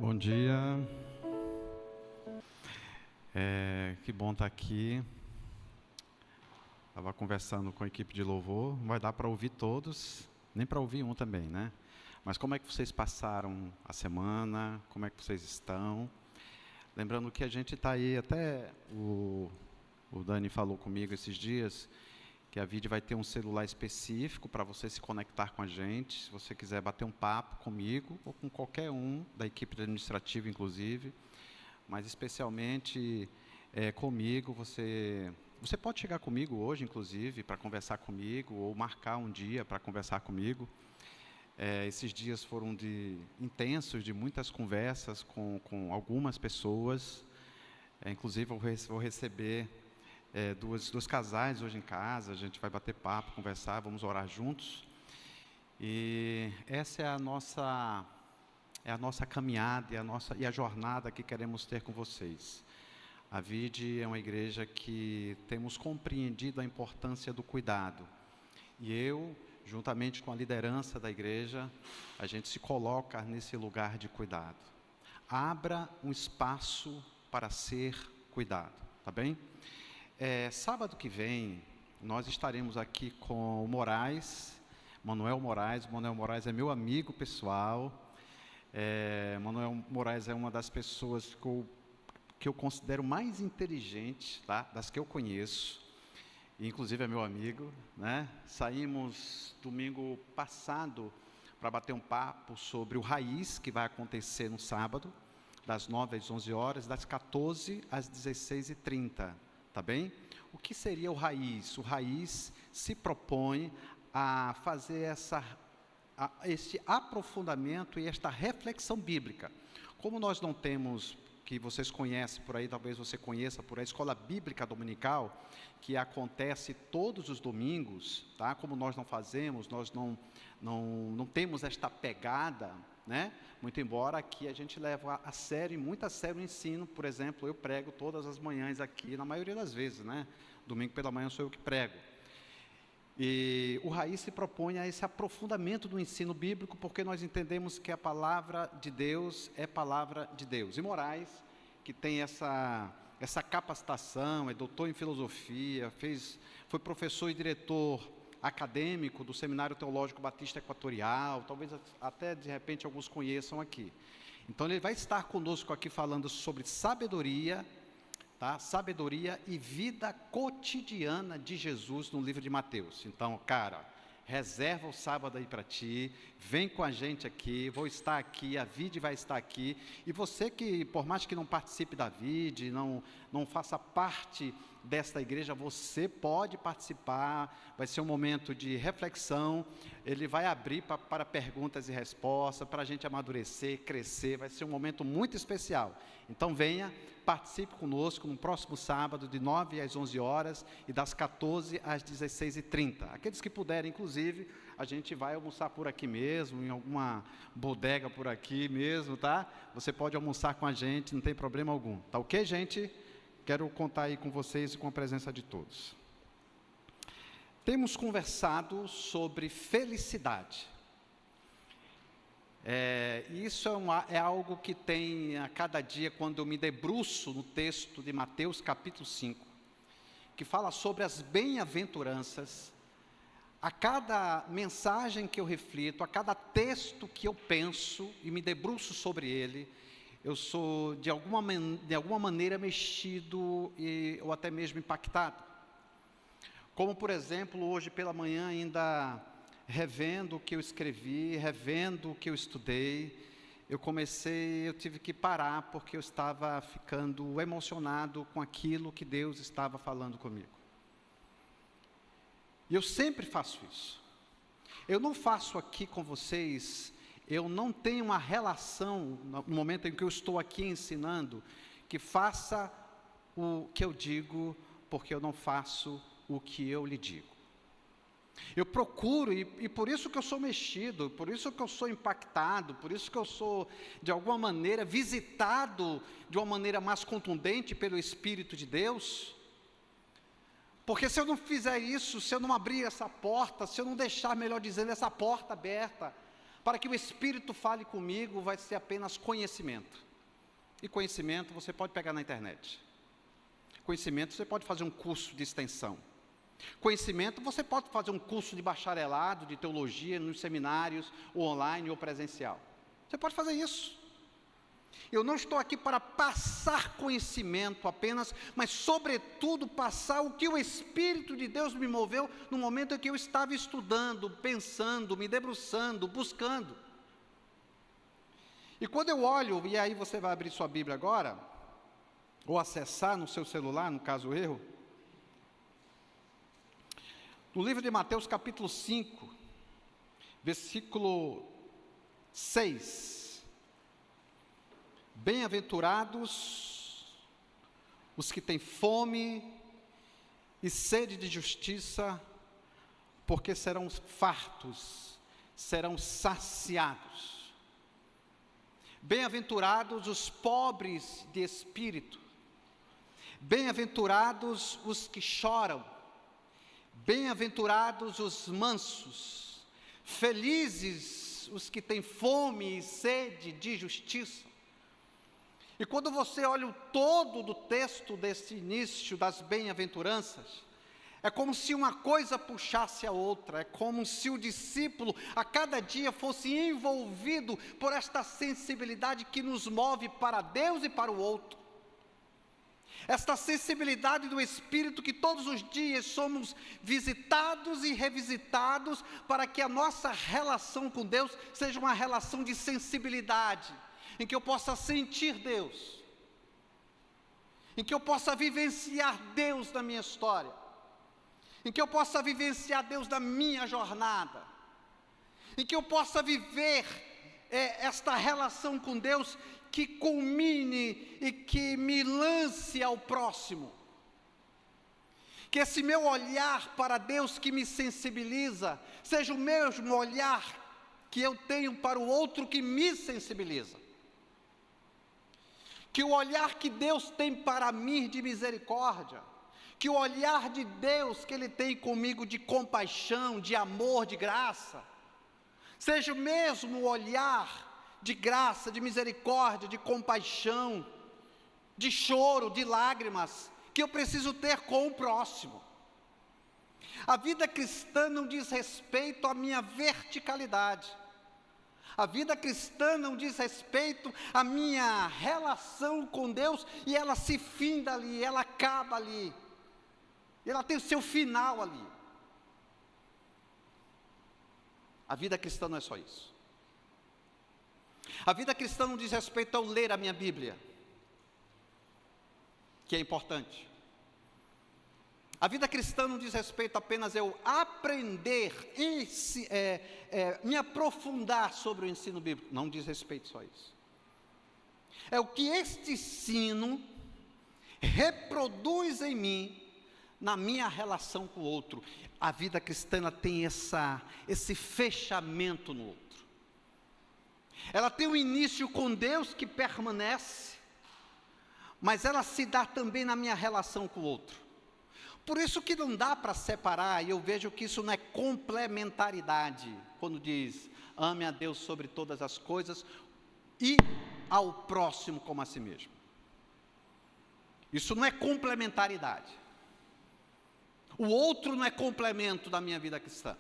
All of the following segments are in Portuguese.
Bom dia, que bom estar aqui. Estava conversando com a equipe de louvor, não vai dar para ouvir todos, nem para ouvir um também, né? Mas como é que vocês passaram a semana, como é que vocês estão? Lembrando que a gente está aí, até o Dani falou comigo esses dias, que a Vide vai ter um celular específico para você se conectar com a gente, se você quiser bater um papo comigo, ou com qualquer um da equipe administrativa, inclusive, mas especialmente comigo, você pode chegar comigo hoje, inclusive, para conversar comigo, ou marcar um dia para conversar comigo. Esses dias foram intensos, de muitas conversas com algumas pessoas, inclusive eu vou receber dois casais hoje em casa, a gente vai bater papo, conversar, vamos orar juntos. E essa é a nossa caminhada e a jornada que queremos ter com vocês. A Vide é uma igreja que temos compreendido a importância do cuidado. E eu, juntamente com a liderança da igreja, a gente se coloca nesse lugar de cuidado. Abra um espaço para ser cuidado, tá bem? Sábado que vem, nós estaremos aqui com o Manuel Moraes. O Manuel Moraes é meu amigo pessoal. Manuel Moraes é uma das pessoas que eu considero mais inteligente, tá? Das que eu conheço. Inclusive é meu amigo, né? Saímos domingo passado para bater um papo sobre o Raiz, que vai acontecer no sábado, das 9 às 11 horas, das 14 às 16h30. Tá bem? O que seria o Raiz? O Raiz se propõe a fazer esse aprofundamento e esta reflexão bíblica. Como nós não temos, que vocês conhecem por aí, talvez você conheça por aí, a Escola Bíblica Dominical, que acontece todos os domingos, tá? Como nós não fazemos, nós não temos esta pegada, né? Muito embora aqui a gente leva a sério, muito a sério o ensino. Por exemplo, eu prego todas as manhãs aqui, na maioria das vezes, né? Domingo pela manhã sou eu que prego. E o Raiz se propõe a esse aprofundamento do ensino bíblico, porque nós entendemos que a palavra de Deus é palavra de Deus. E Moraes, que tem essa capacitação, é doutor em filosofia, foi professor e diretor acadêmico do Seminário Teológico Batista Equatorial, talvez até de repente alguns conheçam aqui. Então ele vai estar conosco aqui falando sobre sabedoria, tá? Sabedoria e vida cotidiana de Jesus no livro de Mateus. Então, cara, reserva o sábado aí para ti, vem com a gente aqui, vou estar aqui, a Vide vai estar aqui, e você que, por mais que não participe da Vide, não faça parte desta igreja, você pode participar, vai ser um momento de reflexão, ele vai abrir para perguntas e respostas, para a gente amadurecer, crescer, vai ser um momento muito especial. Então venha, participe conosco no próximo sábado, de 9 às 11 horas, e das 14 às 16h30. Aqueles que puderem, inclusive, a gente vai almoçar por aqui mesmo, em alguma bodega por aqui mesmo, tá? Você pode almoçar com a gente, não tem problema algum. Tá ok, gente? Quero contar aí com vocês e com a presença de todos. Temos conversado sobre felicidade. Isso é algo que tem a cada dia, quando eu me debruço no texto de Mateus capítulo 5, que fala sobre as bem-aventuranças. A cada mensagem que eu reflito, a cada texto que eu penso e me debruço sobre ele, eu sou de alguma maneira mexido ou até mesmo impactado. Como, por exemplo, hoje pela manhã, ainda revendo o que eu escrevi, revendo o que eu estudei, eu tive que parar porque eu estava ficando emocionado com aquilo que Deus estava falando comigo. E eu sempre faço isso. Eu não faço aqui com vocês, eu não tenho uma relação, no momento em que eu estou aqui ensinando, que faça o que eu digo, porque eu não faço o que eu lhe digo. Eu procuro, e por isso que eu sou mexido, por isso que eu sou impactado, por isso que eu sou, de alguma maneira, visitado de uma maneira mais contundente pelo Espírito de Deus. Porque se eu não fizer isso, se eu não abrir essa porta, se eu não deixar, melhor dizendo, essa porta aberta, para que o Espírito fale comigo, vai ser apenas conhecimento. E conhecimento você pode pegar na internet. Conhecimento você pode fazer um curso de extensão. Conhecimento você pode fazer um curso de bacharelado, de teologia, nos seminários, ou online ou presencial. Você pode fazer isso. Eu não estou aqui para passar conhecimento apenas, mas sobretudo passar o que o Espírito de Deus me moveu no momento em que eu estava estudando, pensando, me debruçando, buscando. E quando eu olho, e aí você vai abrir sua Bíblia agora, ou acessar no seu celular, no caso eu, no livro de Mateus capítulo 5, versículo 6, bem-aventurados os que têm fome e sede de justiça, porque serão fartos, serão saciados. Bem-aventurados os pobres de espírito, bem-aventurados os que choram, bem-aventurados os mansos, felizes os que têm fome e sede de justiça. E quando você olha o todo do texto desse início das bem-aventuranças, é como se uma coisa puxasse a outra, é como se o discípulo a cada dia fosse envolvido por esta sensibilidade que nos move para Deus e para o outro. Esta sensibilidade do Espírito que todos os dias somos visitados e revisitados para que a nossa relação com Deus seja uma relação de sensibilidade, em que eu possa sentir Deus, em que eu possa vivenciar Deus na minha história, em que eu possa vivenciar Deus na minha jornada, em que eu possa viver esta relação com Deus que culmine e que me lance ao próximo. Que esse meu olhar para Deus que me sensibiliza, seja o mesmo olhar que eu tenho para o outro que me sensibiliza. Que o olhar que Deus tem para mim de misericórdia, que o olhar de Deus que Ele tem comigo de compaixão, de amor, de graça, seja o mesmo olhar de graça, de misericórdia, de compaixão, de choro, de lágrimas, que eu preciso ter com o próximo. A vida cristã não diz respeito à minha verticalidade. A vida cristã não diz respeito à minha relação com Deus e ela se finda ali, ela acaba ali. Ela tem o seu final ali. A vida cristã não é só isso. A vida cristã não diz respeito ao ler a minha Bíblia, que é importante. A vida cristã não diz respeito apenas a eu aprender, me aprofundar sobre o ensino bíblico. Não diz respeito só a isso. É o que este ensino reproduz em mim, na minha relação com o outro. A vida cristã tem esse fechamento no outro. Ela tem um início com Deus que permanece, mas ela se dá também na minha relação com o outro. Por isso que não dá para separar, e eu vejo que isso não é complementaridade, quando diz, ame a Deus sobre todas as coisas, e ao próximo como a si mesmo. Isso não é complementaridade. O outro não é complemento da minha vida cristã.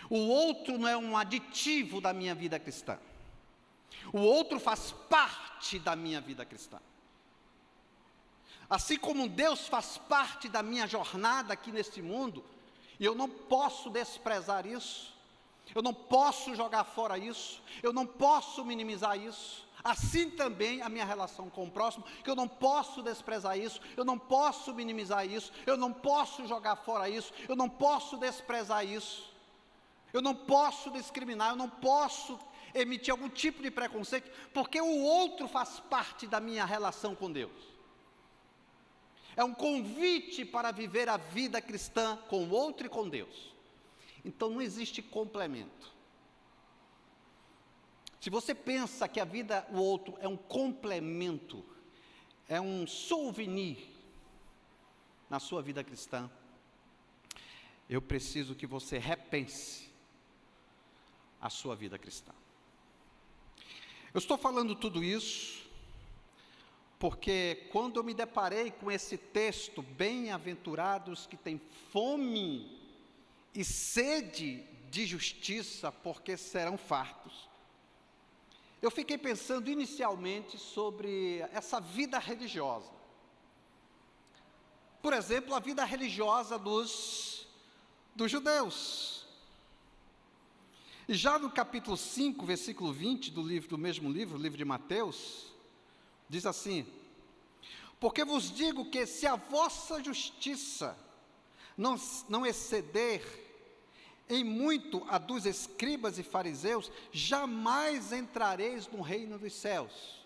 O outro não é um aditivo da minha vida cristã. O outro faz parte da minha vida cristã. Assim como Deus faz parte da minha jornada aqui neste mundo, e eu não posso desprezar isso, eu não posso jogar fora isso, eu não posso minimizar isso. Assim também a minha relação com o próximo, que eu não posso desprezar isso, eu não posso minimizar isso, eu não posso jogar fora isso, eu não posso desprezar isso, eu não posso discriminar, eu não posso emitir algum tipo de preconceito, porque o outro faz parte da minha relação com Deus. É um convite para viver a vida cristã com o outro e com Deus. Então não existe complemento. Se você pensa que a vida do outro é um complemento, é um souvenir na sua vida cristã, eu preciso que você repense a sua vida cristã. Eu estou falando tudo isso porque quando eu me deparei com esse texto, bem-aventurados que têm fome e sede de justiça, porque serão fartos, eu fiquei pensando inicialmente sobre essa vida religiosa. Por exemplo, a vida religiosa dos judeus. E já no capítulo 5, versículo 20 do mesmo livro, o livro de Mateus, diz assim: porque vos digo que se a vossa justiça não exceder em muito a dos escribas e fariseus, jamais entrareis no reino dos céus.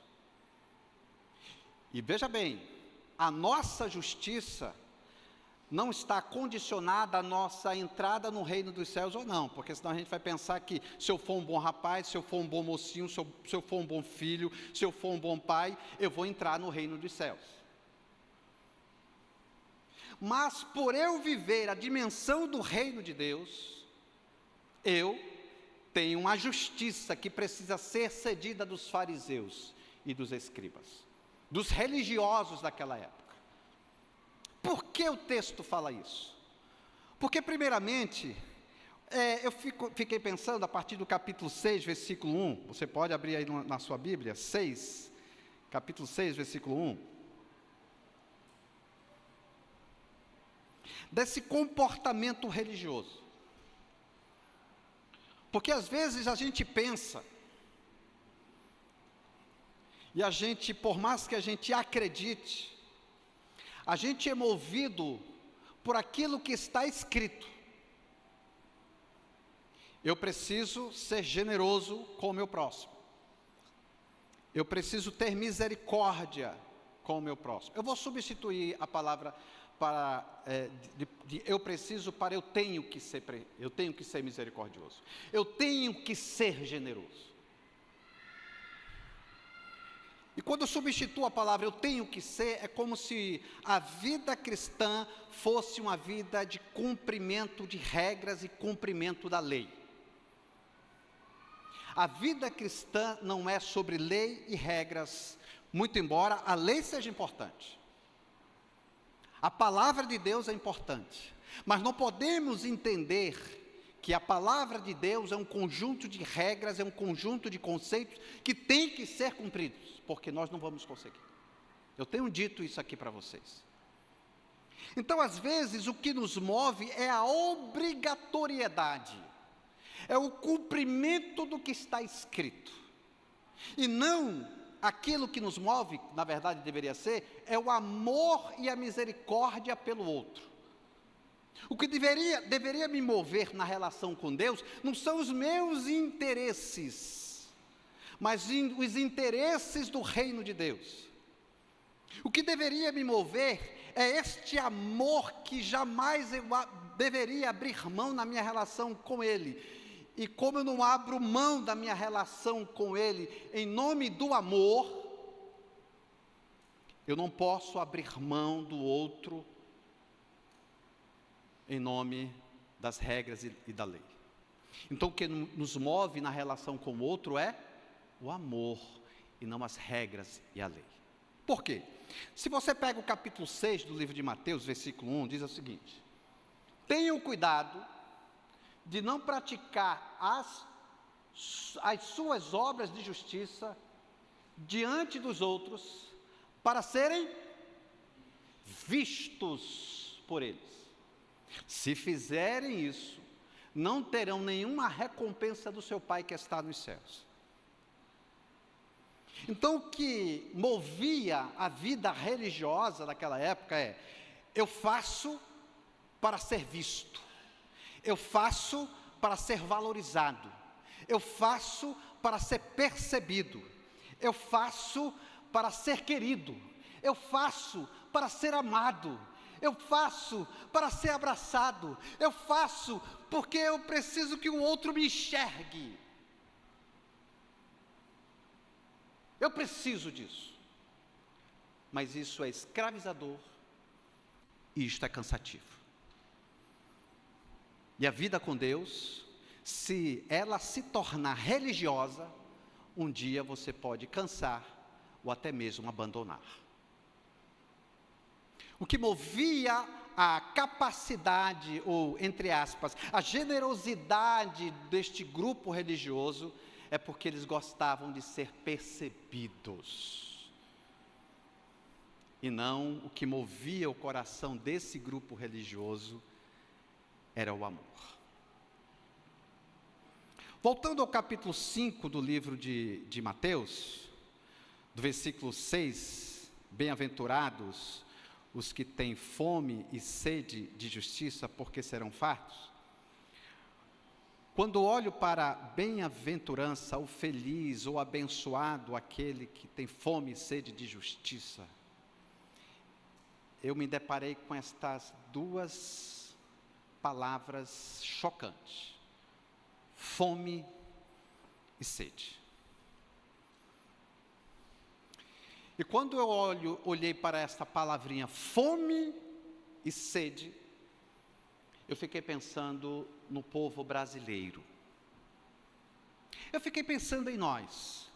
E veja bem, a nossa justiça não está condicionada à nossa entrada no reino dos céus ou não, porque senão a gente vai pensar que se eu for um bom rapaz, se eu for um bom mocinho, se eu for um bom filho, se eu for um bom pai, eu vou entrar no reino dos céus. Mas por eu viver a dimensão do reino de Deus, eu tenho uma justiça que precisa ser cedida dos fariseus e dos escribas, dos religiosos daquela época. Por que o texto fala isso? Porque primeiramente, eu fiquei pensando a partir do capítulo 6, versículo 1, você pode abrir aí na sua Bíblia, capítulo 6, versículo 1, desse comportamento religioso. Porque às vezes a gente pensa, e a gente, por mais que a gente acredite, a gente é movido por aquilo que está escrito. Eu preciso ser generoso com o meu próximo. Eu preciso ter misericórdia com o meu próximo. Eu vou substituir a palavra eu preciso para eu tenho que ser misericordioso. Eu tenho que ser generoso. E quando eu substituo a palavra eu tenho que ser, é como se a vida cristã fosse uma vida de cumprimento de regras e cumprimento da lei. A vida cristã não é sobre lei e regras, muito embora a lei seja importante. A palavra de Deus é importante, mas não podemos entender que a palavra de Deus é um conjunto de regras, é um conjunto de conceitos que tem que ser cumpridos, porque nós não vamos conseguir. Eu tenho dito isso aqui para vocês. Então, às vezes, o que nos move é a obrigatoriedade, é o cumprimento do que está escrito, e não aquilo que nos move, na verdade deveria ser, é o amor e a misericórdia pelo outro. O que deveria me mover na relação com Deus, não são os meus interesses, mas os interesses do reino de Deus. O que deveria me mover é este amor que jamais eu deveria abrir mão na minha relação com Ele. E como eu não abro mão da minha relação com Ele, em nome do amor, eu não posso abrir mão do outro, em nome das regras e da lei. Então o que nos move na relação com o outro é o amor, e não as regras e a lei. Por quê? Se você pega o capítulo 6 do livro de Mateus, versículo 1, diz o seguinte: tenham cuidado de não praticar as suas obras de justiça diante dos outros, para serem vistos por eles. Se fizerem isso, não terão nenhuma recompensa do seu Pai que está nos céus. Então, o que movia a vida religiosa daquela época é: eu faço para ser visto, eu faço para ser valorizado, eu faço para ser percebido, eu faço para ser querido, eu faço para ser amado, eu faço para ser abraçado, eu faço porque eu preciso que o outro me enxergue. Eu preciso disso. Mas isso é escravizador e isto é cansativo. E a vida com Deus se ela se tornar religiosa, um dia você pode cansar ou até mesmo abandonar. O que movia a capacidade, ou, entre aspas, a generosidade deste grupo religioso, é porque eles gostavam de ser percebidos. E não o que movia o coração desse grupo religioso era o amor. Voltando ao capítulo 5 do livro de Mateus, do versículo 6, bem-aventurados os que têm fome e sede de justiça, porque serão fartos. Quando olho para a bem-aventurança, o feliz ou abençoado, aquele que tem fome e sede de justiça, eu me deparei com estas duas palavras chocantes: fome e sede. E quando eu olhei para esta palavrinha, fome e sede, eu fiquei pensando no povo brasileiro. Eu fiquei pensando em nós.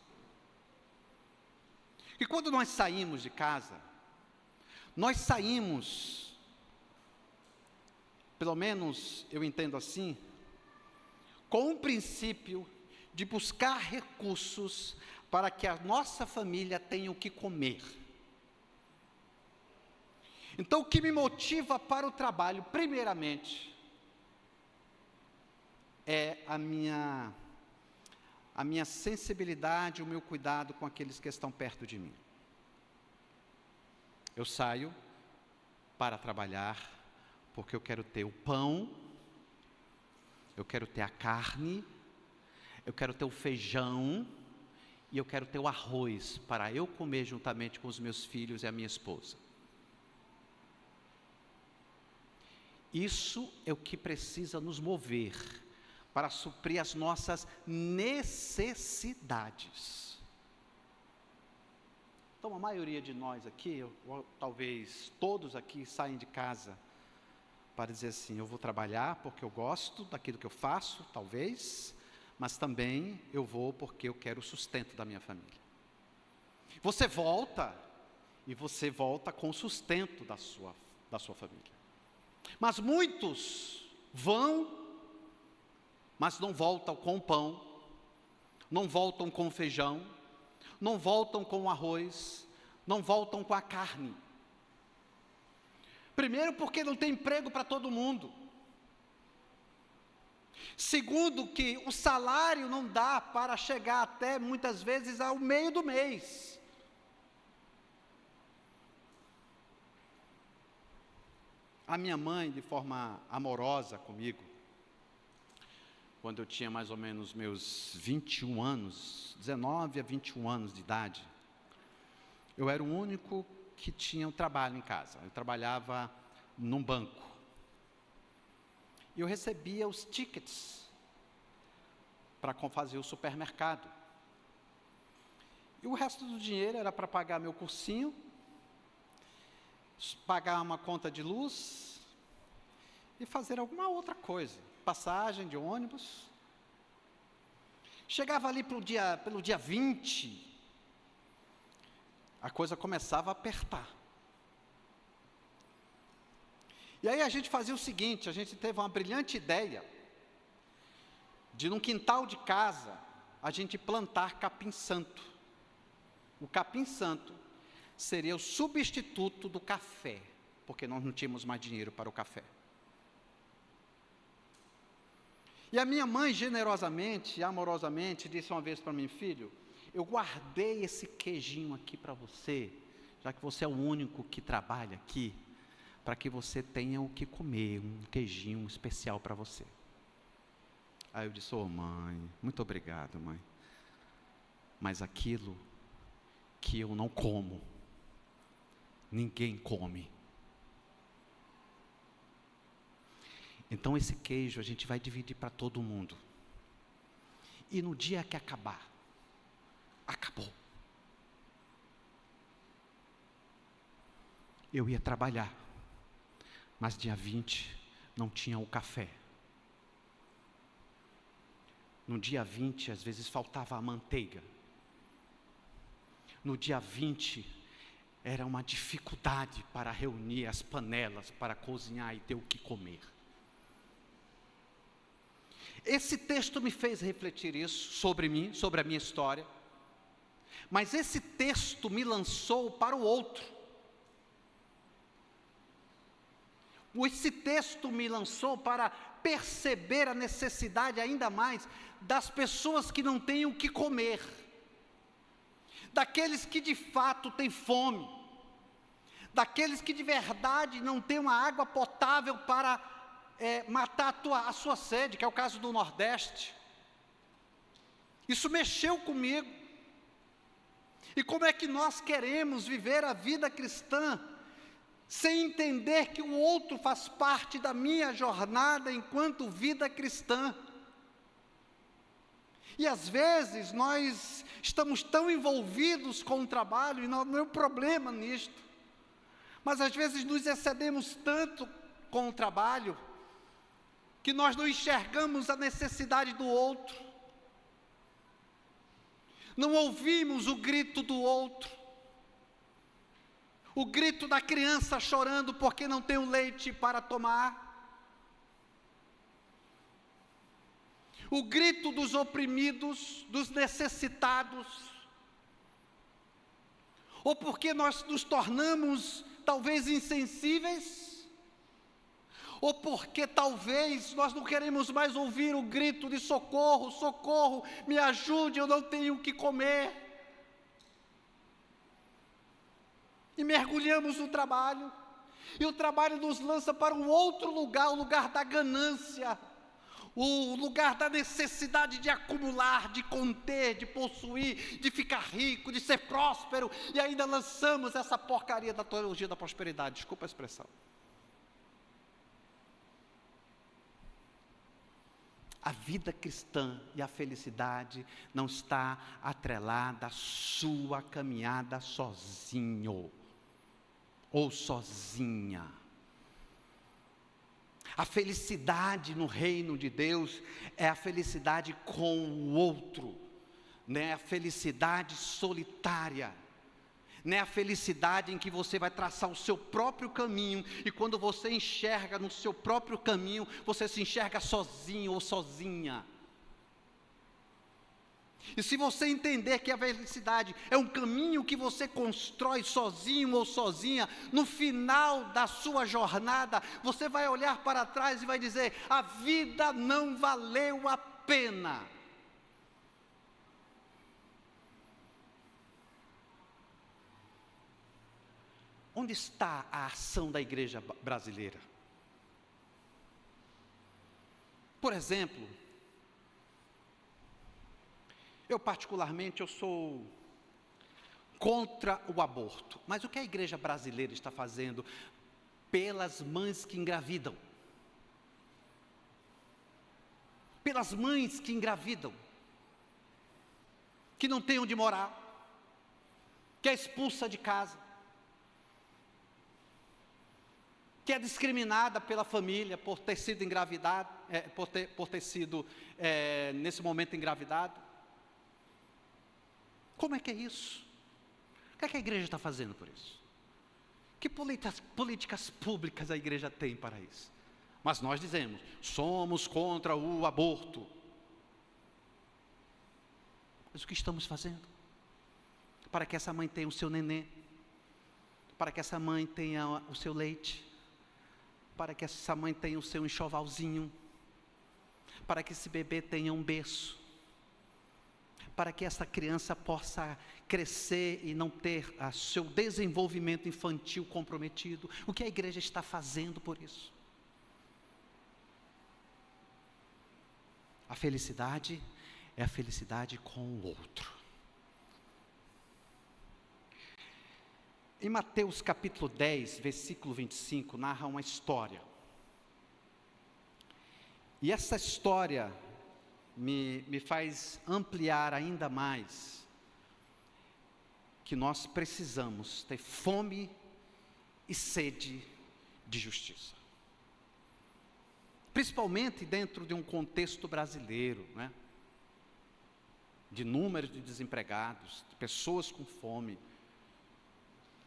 E quando nós saímos de casa, nós saímos, pelo menos eu entendo assim, com o princípio de buscar recursos para que a nossa família tenha o que comer. Então, o que me motiva para o trabalho, primeiramente, é a minha sensibilidade, o meu cuidado com aqueles que estão perto de mim. Eu saio para trabalhar, porque eu quero ter o pão, eu quero ter a carne, eu quero ter o feijão, e eu quero ter o arroz para eu comer juntamente com os meus filhos e a minha esposa. Isso é o que precisa nos mover para suprir as nossas necessidades. Então, a maioria de nós aqui, ou talvez todos aqui, saem de casa para dizer assim: eu vou trabalhar porque eu gosto daquilo que eu faço, talvez, mas também eu vou porque eu quero o sustento da minha família. Você volta, e você volta com o sustento da sua família. Mas muitos vão, mas não voltam com o pão, não voltam com o feijão, não voltam com o arroz, não voltam com a carne. Primeiro, porque não tem emprego para todo mundo. Segundo, que o salário não dá para chegar até, muitas vezes, ao meio do mês. A minha mãe, de forma amorosa comigo, quando eu tinha mais ou menos meus 21 anos, 19 a 21 anos de idade, eu era o único que tinha um trabalho em casa. Eu trabalhava num banco. E eu recebia os tickets para fazer o supermercado. E o resto do dinheiro era para pagar meu cursinho, pagar uma conta de luz e fazer alguma outra coisa. Passagem de ônibus. Chegava ali pelo dia 20, a coisa começava a apertar. E aí a gente fazia o seguinte: a gente teve uma brilhante ideia de, num quintal de casa, a gente plantar capim-santo. O capim-santo seria o substituto do café, porque nós não tínhamos mais dinheiro para o café. E a minha mãe, generosamente e amorosamente, disse uma vez para mim: filho, eu guardei esse queijinho aqui para você, já que você é o único que trabalha aqui, para que você tenha o que comer, um queijinho especial para você. Aí eu disse: mãe, muito obrigado, mãe, mas aquilo que eu não como, ninguém come. Então esse queijo a gente vai dividir para todo mundo. E no dia que acabar, acabou. Eu ia trabalhar, mas dia 20 não tinha o café. No dia 20, às vezes faltava a manteiga. No dia 20, era uma dificuldade para reunir as panelas, para cozinhar e ter o que comer. Esse texto me fez refletir isso sobre mim, sobre a minha história. Mas esse texto me lançou para o outro. Esse texto me lançou para perceber a necessidade ainda mais das pessoas que não têm o que comer, daqueles que de fato têm fome, daqueles que de verdade não têm uma água potável para matar a sua sede, que é o caso do Nordeste. Isso mexeu comigo. E como é que nós queremos viver a vida cristã sem entender que o outro faz parte da minha jornada enquanto vida cristã? E às vezes nós estamos tão envolvidos com o trabalho, e não é um problema nisto, mas às vezes nos excedemos tanto com o trabalho, que nós não enxergamos a necessidade do outro, não ouvimos o grito do outro, o grito da criança chorando porque não tem o leite para tomar, o grito dos oprimidos, dos necessitados, ou porque nós nos tornamos talvez insensíveis, ou porque talvez nós não queremos mais ouvir o grito de socorro, socorro, me ajude, eu não tenho o que comer. E mergulhamos no trabalho, e o trabalho nos lança para um outro lugar, o lugar da ganância, o lugar da necessidade de acumular, de conter, de possuir, de ficar rico, de ser próspero, e ainda lançamos essa porcaria da teologia da prosperidade, desculpa a expressão. A vida cristã e a felicidade não está atrelada à sua caminhada sozinho ou sozinha. A felicidade no reino de Deus é a felicidade com o outro, não é a felicidade solitária, não é a felicidade em que você vai traçar o seu próprio caminho, e quando você enxerga no seu próprio caminho, você se enxerga sozinho ou sozinha. E se você entender que a felicidade é um caminho que você constrói sozinho ou sozinha, no final da sua jornada, você vai olhar para trás e vai dizer: a vida não valeu a pena. Onde está a ação da igreja brasileira? Por exemplo, eu particularmente, eu sou contra o aborto, mas o que a igreja brasileira está fazendo pelas mães que engravidam? Pelas mães que engravidam, que não têm onde morar, que é expulsa de casa, que é discriminada pela família por ter sido engravidado, por ter sido, nesse momento, engravidado. Como é que é isso? O que é que a igreja está fazendo por isso? Que políticas públicas a igreja tem para isso? Mas nós dizemos, somos contra o aborto. Mas o que estamos fazendo? Para que essa mãe tenha o seu nenê, para que essa mãe tenha o seu leite, para que essa mãe tenha o seu enxovalzinho, para que esse bebê tenha um berço, para que essa criança possa crescer e não ter o seu desenvolvimento infantil comprometido. O que a igreja está fazendo por isso? A felicidade é a felicidade com o outro. Em Mateus capítulo 10, versículo 25, narra uma história. E essa história me faz ampliar ainda mais que nós precisamos ter fome e sede de justiça. Principalmente dentro de um contexto brasileiro, né? de números de desempregados, de pessoas com fome,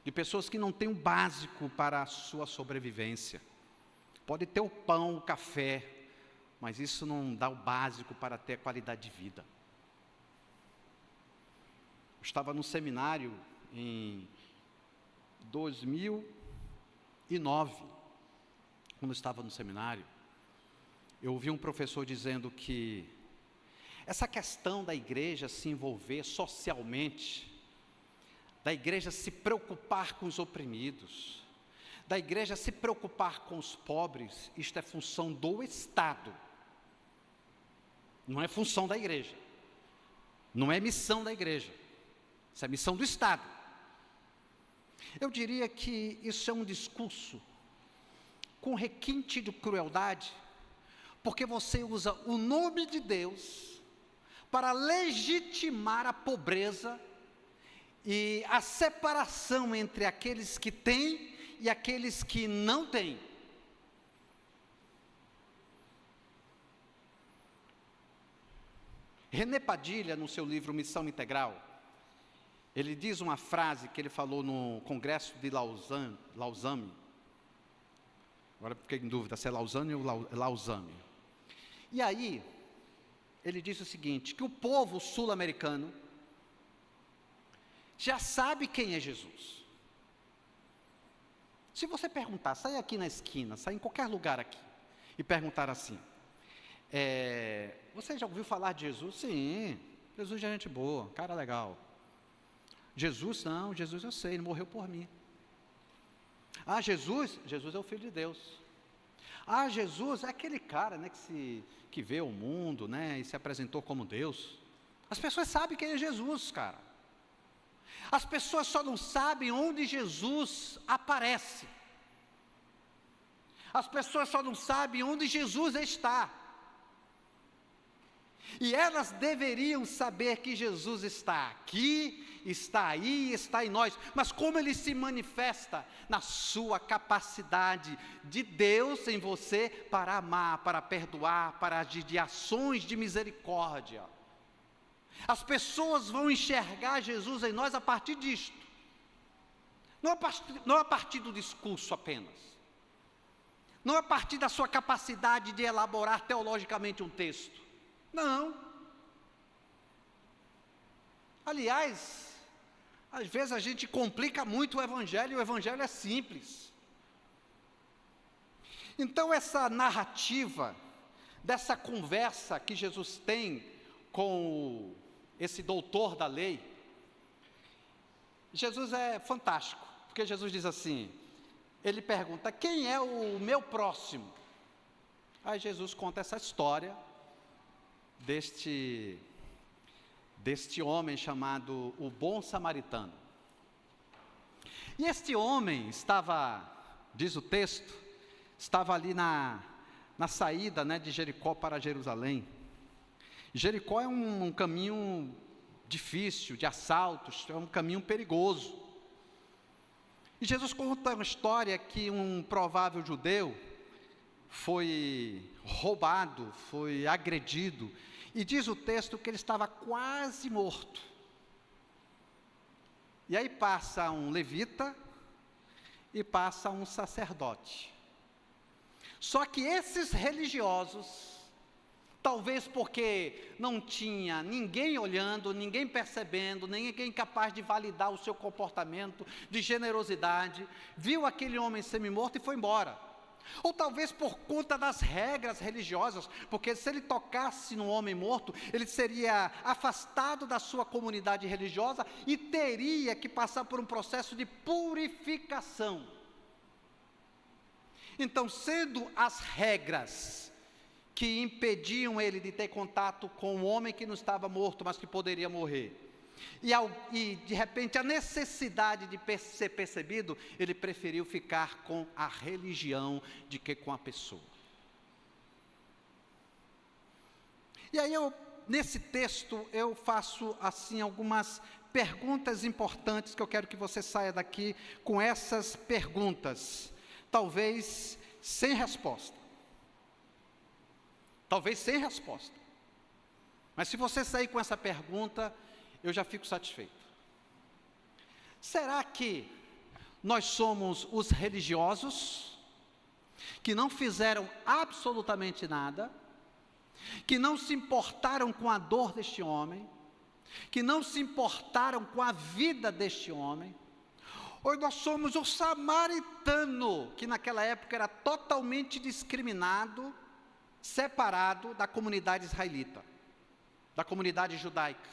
de pessoas que não têm o básico para a sua sobrevivência. Pode ter o pão, o café, mas isso não dá o básico para ter a qualidade de vida. Eu estava no seminário em 2009, quando eu estava no seminário, eu ouvi um professor dizendo que essa questão da igreja se envolver socialmente, da igreja se preocupar com os oprimidos, da igreja se preocupar com os pobres, isto é função do Estado, não é função da igreja, não é missão da igreja, isso é missão do Estado. Eu diria que isso é um discurso com requinte de crueldade, porque você usa o nome de Deus para legitimar a pobreza e a separação entre aqueles que têm e aqueles que não têm. René Padilha, no seu livro Missão Integral, ele diz uma frase que ele falou no congresso de Lausanne. Agora fiquei em dúvida se é Lausanne ou Lausanne. E aí, ele disse o seguinte, que o povo sul-americano já sabe quem é Jesus. Se você perguntar, sai aqui na esquina, sai em qualquer lugar aqui, e perguntar assim, você já ouviu falar de Jesus? Sim, Jesus é gente boa, cara legal. Jesus não, Jesus eu sei, ele morreu por mim. Ah, Jesus é o Filho de Deus. Ah, Jesus é aquele cara, né, que vê o mundo, né, e se apresentou como Deus. As pessoas sabem quem é Jesus, cara. As pessoas só não sabem onde Jesus aparece. As pessoas só não sabem onde Jesus está. E elas deveriam saber que Jesus está aqui, está aí, está em nós. Mas como Ele se manifesta na sua capacidade de Deus em você para amar, para perdoar, para agir de ações de misericórdia. As pessoas vão enxergar Jesus em nós a partir disto. Não a partir do discurso apenas. Não a partir da sua capacidade de elaborar teologicamente um texto. Não. Aliás, às vezes a gente complica muito o Evangelho é simples. Então essa narrativa, dessa conversa que Jesus tem com esse doutor da lei, Jesus é fantástico, porque Jesus diz assim, ele pergunta, quem é o meu próximo? Aí Jesus conta essa história deste homem chamado o bom samaritano. E este homem estava, diz o texto, estava ali na saída, né, de Jericó para Jerusalém. Jericó é um caminho difícil, de assaltos, é um caminho perigoso. E Jesus conta uma história que um provável judeu foi roubado, foi agredido, e diz o texto que ele estava quase morto. E aí passa um levita e passa um sacerdote. Só que esses religiosos, talvez porque não tinha ninguém olhando, ninguém percebendo, ninguém capaz de validar o seu comportamento de generosidade, viu aquele homem semi-morto e foi embora. Ou talvez por conta das regras religiosas, porque se ele tocasse no homem morto, ele seria afastado da sua comunidade religiosa e teria que passar por um processo de purificação. Então, sendo as regras que impediam ele de ter contato com o homem que não estava morto, mas que poderia morrer, e de repente a necessidade de ser percebido, ele preferiu ficar com a religião do que com a pessoa. E aí nesse texto eu faço assim algumas perguntas importantes que eu quero que você saia daqui com essas perguntas, talvez sem resposta. Mas se você sair com essa pergunta, eu já fico satisfeito. Será que nós somos os religiosos que não fizeram absolutamente nada, que não se importaram com a dor deste homem, que não se importaram com a vida deste homem? Ou nós somos o samaritano, que naquela época era totalmente discriminado, separado da comunidade israelita, da comunidade judaica?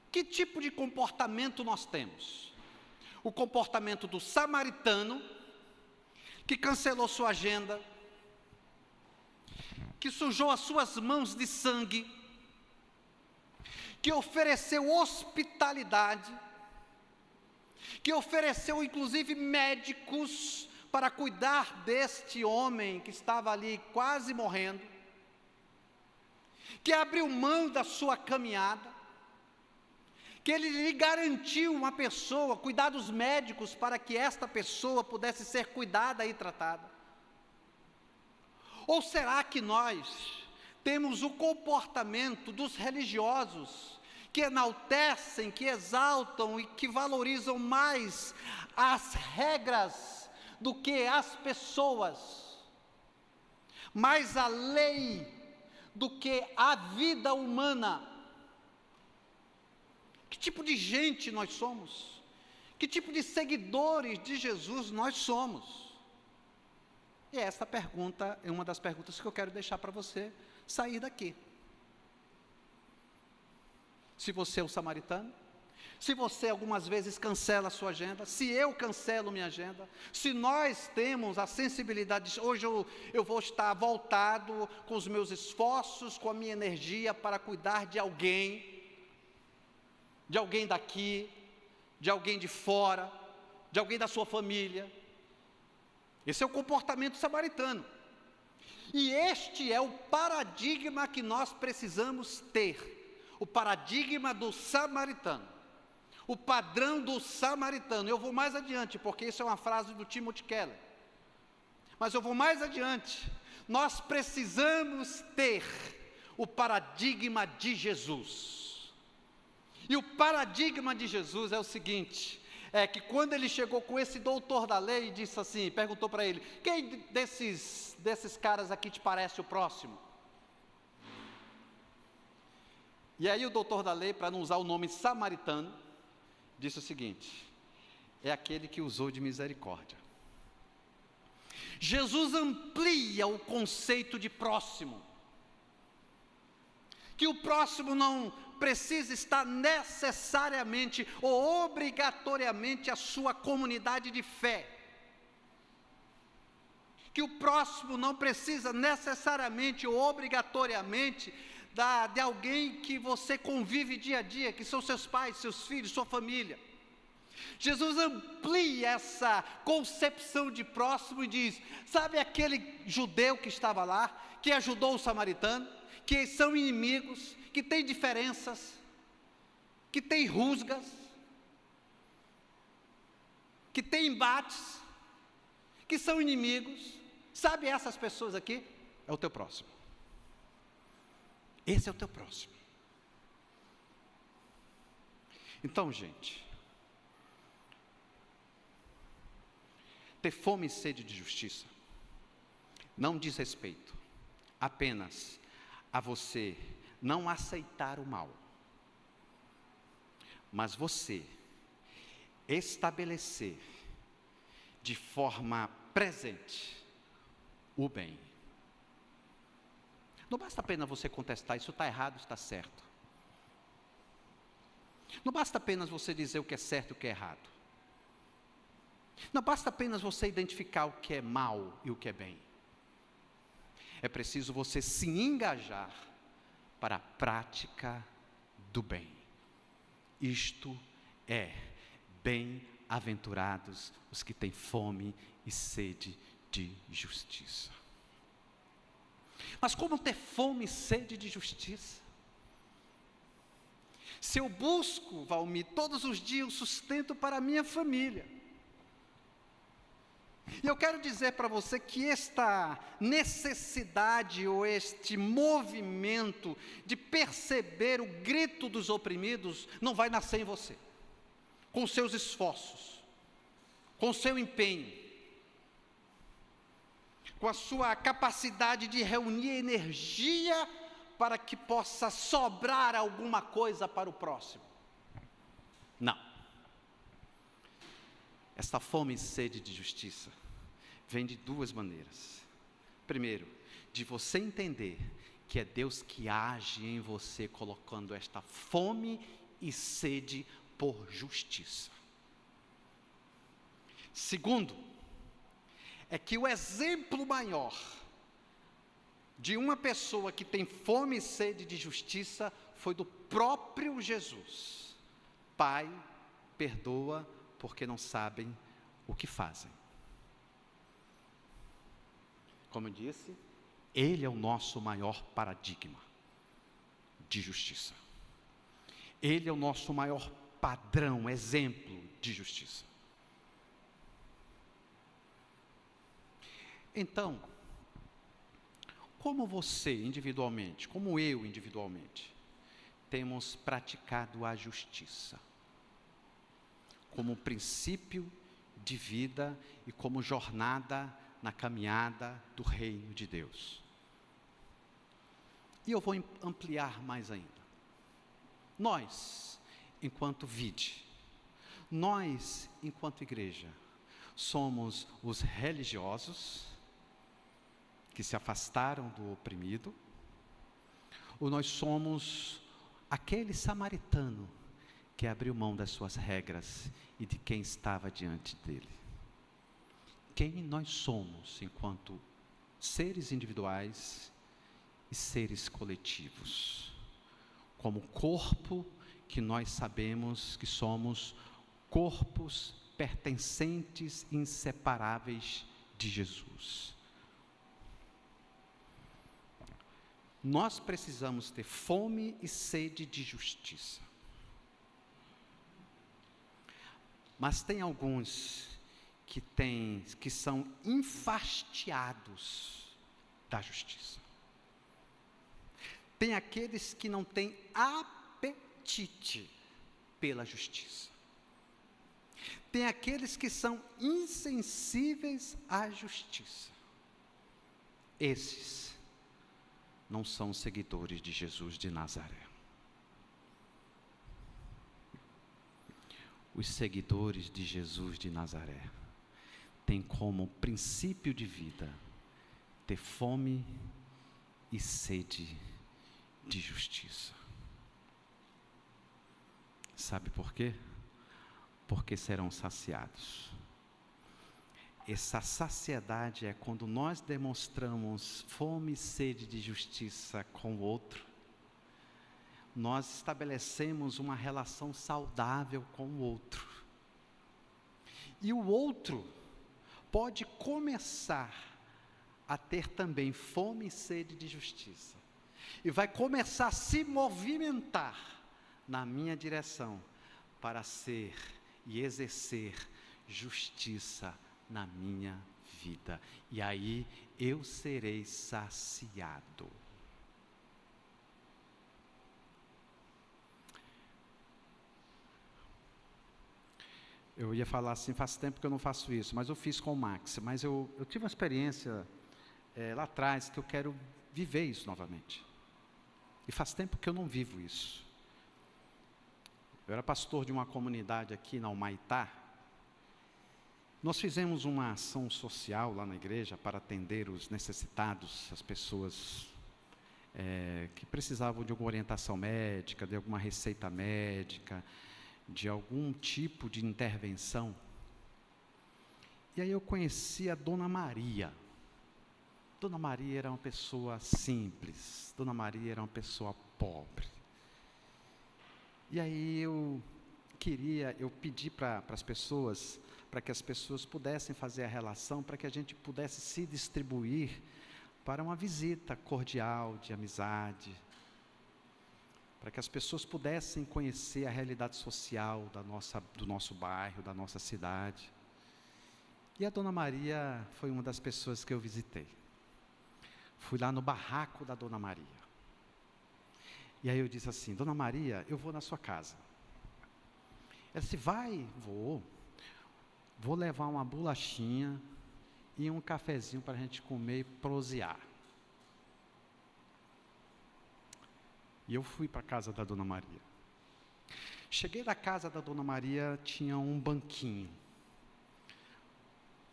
Que tipo de comportamento nós temos? O comportamento do samaritano, que cancelou sua agenda, que sujou as suas mãos de sangue, que ofereceu hospitalidade, que ofereceu inclusive médicos para cuidar deste homem que estava ali quase morrendo, que abriu mão da sua caminhada, que ele lhe garantiu uma pessoa, cuidados médicos para que esta pessoa pudesse ser cuidada e tratada? Ou será que nós temos o comportamento dos religiosos, que enaltecem, que exaltam e que valorizam mais as regras do que as pessoas, mais a lei do que a vida humana? Que tipo de gente nós somos? Que tipo de seguidores de Jesus nós somos? E essa pergunta é uma das perguntas que eu quero deixar para você sair daqui. Se você é o samaritano, se você algumas vezes cancela a sua agenda, se eu cancelo minha agenda, se nós temos a sensibilidade, hoje eu vou estar voltado com os meus esforços, com a minha energia para cuidar de alguém daqui, de alguém de fora, de alguém da sua família. Esse é o comportamento samaritano. E este é o paradigma que nós precisamos ter, o paradigma do samaritano, o padrão do samaritano. Eu vou mais adiante, porque isso é uma frase do Timothy Keller, mas eu vou mais adiante. Nós precisamos ter o paradigma de Jesus. E o paradigma de Jesus é o seguinte, é que quando ele chegou com esse doutor da lei e disse assim, perguntou para ele, quem desses caras aqui te parece o próximo? E aí o doutor da lei, para não usar o nome samaritano, disse o seguinte, é aquele que usou de misericórdia. Jesus amplia o conceito de próximo, que o próximo não precisa estar necessariamente ou obrigatoriamente a sua comunidade de fé, que o próximo não precisa necessariamente ou obrigatoriamente de alguém que você convive dia a dia, que são seus pais, seus filhos, sua família. Jesus amplia essa concepção de próximo e diz, sabe aquele judeu que estava lá, que ajudou o samaritano, que são inimigos, que tem diferenças, que tem rusgas, que tem embates, que são inimigos, sabe essas pessoas aqui? É o teu próximo. Esse é o teu próximo. Então, gente, ter fome e sede de justiça não diz respeito apenas a você não aceitar o mal, mas você estabelecer de forma presente o bem. Não basta apenas você contestar, isso está errado, isso está certo. Não basta apenas você dizer o que é certo e o que é errado. Não basta apenas você identificar o que é mal e o que é bem. É preciso você se engajar para a prática do bem. Isto é, bem-aventurados os que têm fome e sede de justiça. Mas como ter fome e sede de justiça? Se eu busco, Valmir, todos os dias o sustento para a minha família, E eu quero dizer para você que esta necessidade ou este movimento de perceber o grito dos oprimidos não vai nascer em você, com seus esforços, com seu empenho, com a sua capacidade de reunir energia para que possa sobrar alguma coisa para o próximo. Não. Esta fome e sede de justiça vem de duas maneiras. Primeiro, de você entender que é Deus que age em você, colocando esta fome e sede por justiça. Segundo, é que o exemplo maior de uma pessoa que tem fome e sede de justiça foi do próprio Jesus. Pai, perdoa porque não sabem o que fazem. Como eu disse, Ele é o nosso maior paradigma de justiça. Ele é o nosso maior padrão, exemplo de justiça. Então, como você individualmente, como eu individualmente, temos praticado a justiça como princípio de vida e como jornada na caminhada do reino de Deus? E eu vou ampliar mais ainda. Nós, enquanto vide, nós, enquanto igreja, somos os religiosos que se afastaram do oprimido, ou nós somos aquele samaritano que abriu mão das suas regras e de quem estava diante dele? Quem nós somos enquanto seres individuais e seres coletivos? Como corpo que nós sabemos que somos corpos pertencentes, inseparáveis de Jesus. Nós precisamos ter fome e sede de justiça. Mas tem alguns que são enfastiados da justiça. Tem aqueles que não têm apetite pela justiça. Tem aqueles que são insensíveis à justiça. Esses não são seguidores de Jesus de Nazaré. Os seguidores de Jesus de Nazaré têm como princípio de vida ter fome e sede de justiça. Sabe por quê? Porque serão saciados. Essa saciedade é quando nós demonstramos fome e sede de justiça com o outro. Nós estabelecemos uma relação saudável com o outro. E o outro pode começar a ter também fome e sede de justiça. E vai começar a se movimentar na minha direção para ser e exercer justiça na minha vida. E aí eu serei saciado. Eu ia falar assim, faz tempo que eu não faço isso, mas eu fiz com o Max. Mas eu tive uma experiência lá atrás que eu quero viver isso novamente. E faz tempo que eu não vivo isso. Eu era pastor de uma comunidade aqui na Humaitá. Nós fizemos uma ação social lá na igreja para atender os necessitados, as pessoas que precisavam de alguma orientação médica, de alguma receita médica, de algum tipo de intervenção. E aí eu conheci a Dona Maria. Dona Maria era uma pessoa simples, Dona Maria era uma pessoa pobre. E aí eu pedi para as pessoas, para que as pessoas pudessem fazer a relação, para que a gente pudesse se distribuir para uma visita cordial, de amizade, para que as pessoas pudessem conhecer a realidade social do nosso bairro, da nossa cidade. E a Dona Maria foi uma das pessoas que eu visitei. Fui lá no barraco da Dona Maria. E aí eu disse assim: Dona Maria, eu vou na sua casa. Ela disse: vai? Vou levar uma bolachinha e um cafezinho para a gente comer e prosear. E eu fui para a casa da Dona Maria. Cheguei na casa da Dona Maria, tinha um banquinho.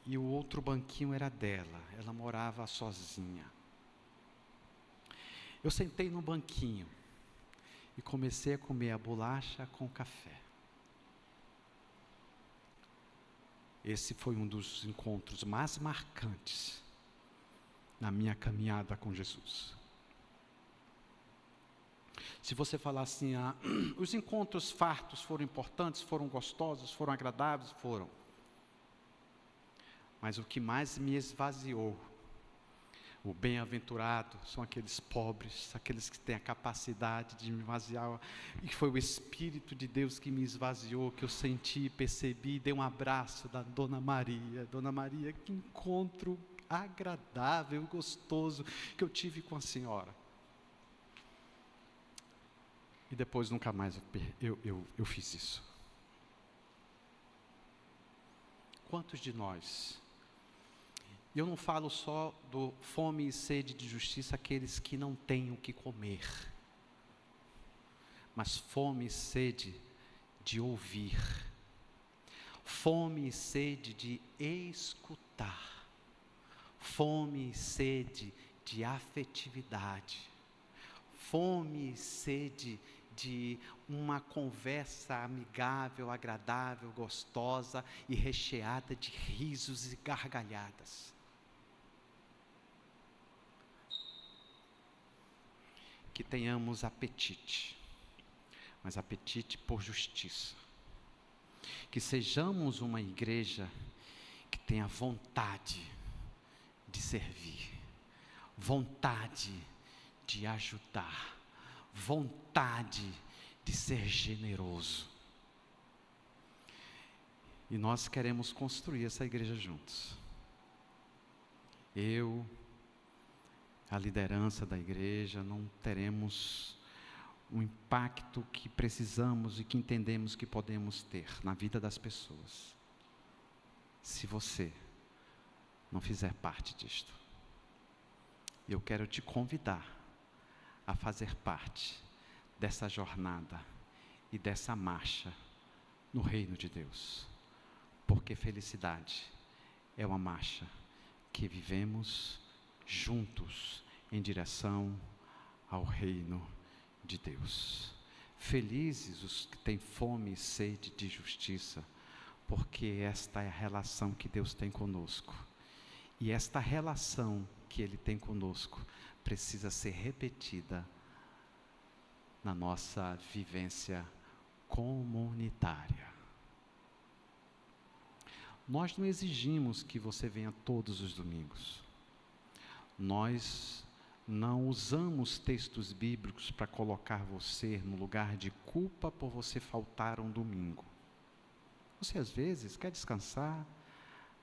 E o outro banquinho era dela. Ela morava sozinha. Eu sentei no banquinho e comecei a comer a bolacha com café. Esse foi um dos encontros mais marcantes na minha caminhada com Jesus. Se você falar assim, os encontros fartos foram importantes, foram gostosos, foram agradáveis, foram. Mas o que mais me esvaziou, o bem-aventurado, são aqueles pobres, aqueles que têm a capacidade de me esvaziar. E foi o Espírito de Deus que me esvaziou, que eu senti, percebi, dei um abraço da Dona Maria. Dona Maria, que encontro agradável, gostoso que eu tive com a senhora. E depois nunca mais eu fiz isso. Quantos de nós... E eu não falo só do fome e sede de justiça, aqueles que não têm o que comer, mas fome e sede de ouvir, fome e sede de escutar, fome e sede de afetividade, fome e sede de uma conversa amigável, agradável, gostosa e recheada de risos e gargalhadas. Que tenhamos apetite, mas apetite por justiça. Que sejamos uma igreja que tenha vontade de servir, vontade de ajudar, vontade de ser generoso. E nós queremos construir essa igreja juntos. A liderança da igreja, não teremos o impacto que precisamos e que entendemos que podemos ter na vida das pessoas, se você não fizer parte disto. Eu quero te convidar a fazer parte dessa jornada e dessa marcha no reino de Deus, porque felicidade é uma marcha que vivemos juntos em direção ao reino de Deus. Felizes os que têm fome e sede de justiça, porque esta é a relação que Deus tem conosco. E esta relação que Ele tem conosco precisa ser repetida na nossa vivência comunitária. Nós não exigimos que você venha todos os domingos. Nós não usamos textos bíblicos para colocar você no lugar de culpa por você faltar um domingo. Você às vezes quer descansar,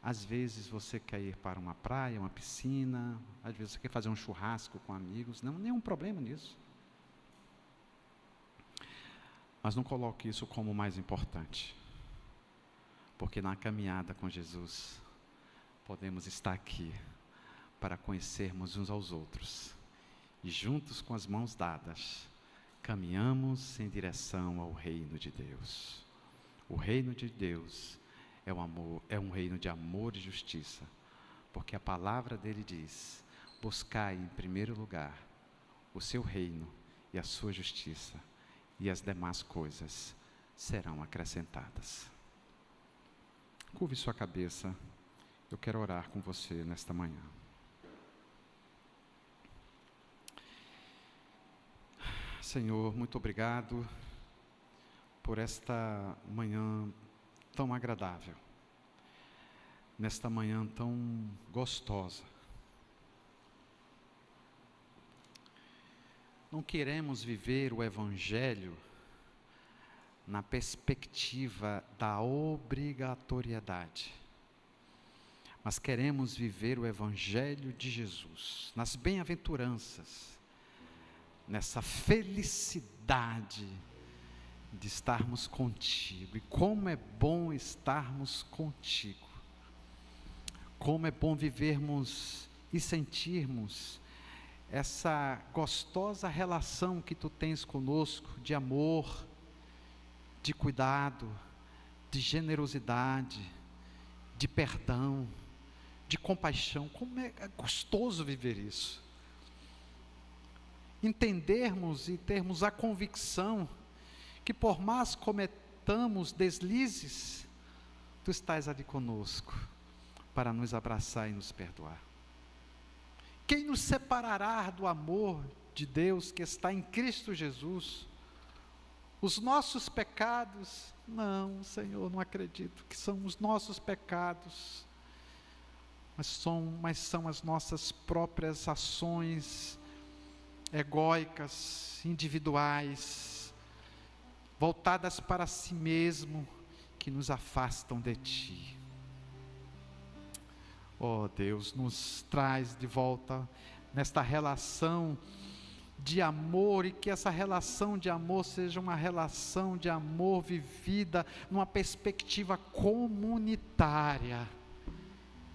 às vezes você quer ir para uma praia, uma piscina, às vezes você quer fazer um churrasco com amigos, não, nenhum problema nisso. Mas não coloque isso como o mais importante, porque na caminhada com Jesus, podemos estar aqui para conhecermos uns aos outros, e juntos com as mãos dadas, caminhamos em direção ao reino de Deus. O reino de Deus é um reino de amor e justiça, porque a palavra dele diz: buscai em primeiro lugar o seu reino e a sua justiça, e as demais coisas serão acrescentadas. Curve sua cabeça, eu quero orar com você nesta manhã. Senhor, muito obrigado por esta manhã tão agradável, nesta manhã tão gostosa. Não queremos viver o Evangelho na perspectiva da obrigatoriedade. mas queremos viver o Evangelho de Jesus, nas bem-aventuranças, nessa felicidade de estarmos contigo. E como é bom estarmos contigo, como é bom vivermos e sentirmos essa gostosa relação que tu tens conosco, de amor, de cuidado, de generosidade, de perdão, de compaixão. Como é gostoso viver isso. Entendermos e termos a convicção que por mais cometamos deslizes, tu estás ali conosco para nos abraçar e nos perdoar. Quem nos separará do amor de Deus que está em Cristo Jesus? Os nossos pecados? Não, Senhor, não acredito que são os nossos pecados, mas são as nossas próprias ações egóicas, individuais, voltadas para si mesmo, que nos afastam de Ti. Oh Deus, nos traz de volta nesta relação de amor, e que essa relação de amor seja uma relação de amor vivida numa perspectiva comunitária.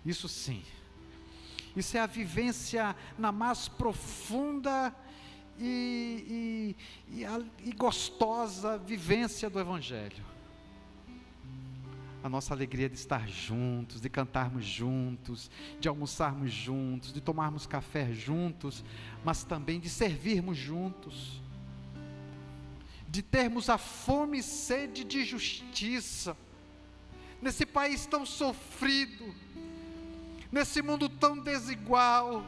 Isso sim, isso é a vivência na mais profunda e gostosa vivência do Evangelho. A nossa alegria de estar juntos, de cantarmos juntos, de almoçarmos juntos, de tomarmos café juntos, mas também de servirmos juntos, de termos a fome e sede de justiça, nesse país tão sofrido, nesse mundo tão desigual,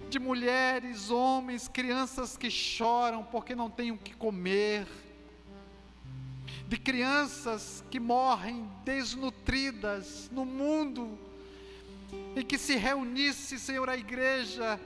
de mulheres, homens, crianças que choram porque não têm o que comer, de crianças que morrem desnutridas no mundo, e que se reunisse, Senhor, a igreja,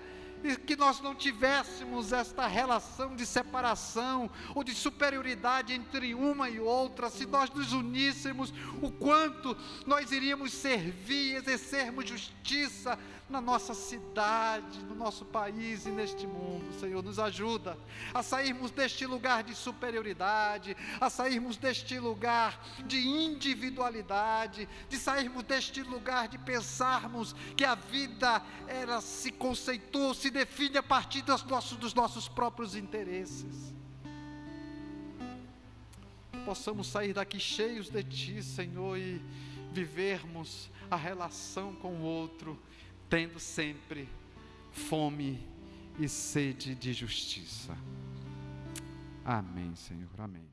e que nós não tivéssemos esta relação de separação ou de superioridade entre uma e outra. Se nós nos uníssemos, o quanto nós iríamos servir, exercermos justiça na nossa cidade, no nosso país e neste mundo. Senhor, nos ajuda a sairmos deste lugar de superioridade, a sairmos deste lugar de individualidade, de sairmos deste lugar de pensarmos que a vida se conceitua, se define a partir dos nossos próprios interesses. Possamos sair daqui cheios de Ti, Senhor, e vivermos a relação com o outro, tendo sempre fome e sede de justiça. Amém, Senhor, amém.